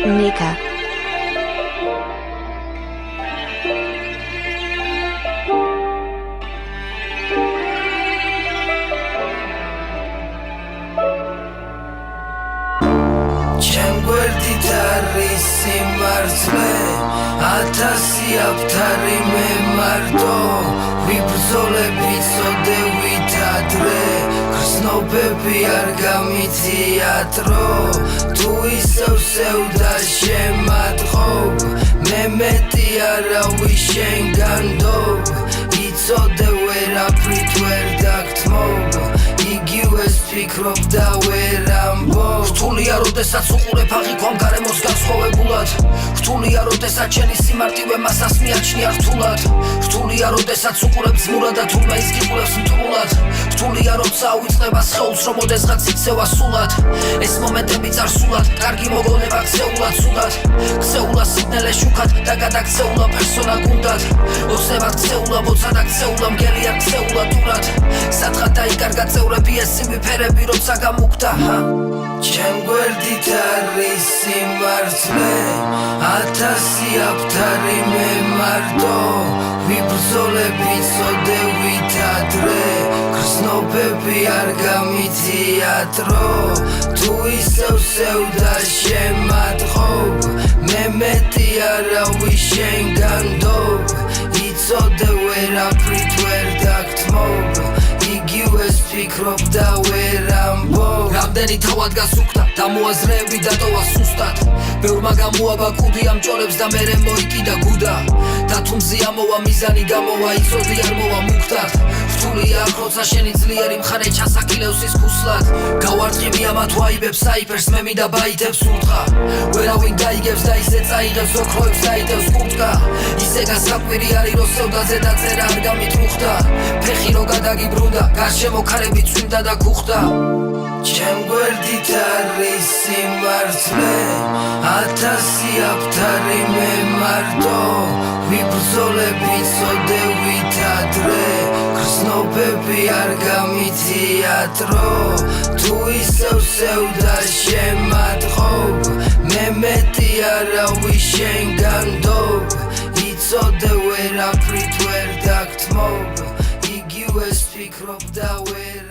Nika. Ათასი აფთარი მე მარტო ვიბრძოლები წოდევით ადრე გრძნობები არ გამიწიატრო თუ ისევ სევდა შემატყობ მე მეტი არავის შენგან დობ იცოდე ვერაფრით ვერ დაგთმობ იგივეს ფიქრობ და ვერ ამბობ რთულია როდესაც უყურებ აღიქვამ გარემოს განსხვავებულად რთულია როდესაც შენი სიმარტივე მასას მიაჩნია რთულად რთულია როდესაც უყურებ ძმურა და თურმე ის გიყურებს მტრულად რთულია როცა უიწყება სხეულს რომ ოდესღაც იქცევა სულად ეს მომენტები წარსულად კარგი მოგონება ქცეულად სუდად ქცეულა სიგნალე შუქად და გადაქცეულა პერსონა გუნდად ოცნება ქცეულა მოცა და ქცეულა მგელია ქცეულა დურად სათხად დაიკარგა წევრები ეს სიმიფერები როცა გამუქდა ჩემ გვერდით არის სიმართლე ათასი აფთარი მე მარტო ვიბრძოლები წოდევით ადრე გრძნობები არ გამიწიატრო თუ ისევ სევდა შემატყობ მე მეტი არავის შენგან დობ იცოდე ვერაფრით ვერ დაგთმობ იგივეს ფიქრობ და ვერ ამბობ რამდენი თავად გასუქდა დამოაზრეები დატოვა სუსტად ბევრმა გამოაბა კუდი ამჭოლებს და მერე მოიკიდა გუდა და თუ მზია მოვა მიზანი გამოვა იცოდი არ მოვა მუქდად რთულია როცა შენი ძლიერი მხარე ჩასაკილევს ის ქუსლად გავარტყიმი ამა თვაიბებს საიფერს მემი და ბაითებს ურთხა ვერავინ გაიგებს და ისე წაიღებს ოქროებს დაიდევს კურტკა ისე გასაკვირი არის რომ სევდაზე დაწერა არ გამიტრუხდა ფეხი რო გადაგიბრუნდა გარშემო ქარები წვიმდა და გუხდა ჩემ გვერდით არის სიმართლე ათასი აფთარი მე მარტო ვიბრძოლები წოდევით ადრე გრძნობები არ გამიწიატრო თუ ისევ სევდა შემატყობ მე მეტი არავის შენგან დობ იცოდე ვერაფრით ვერ დაგთმობ იგივეს ფიქრობ და ვერ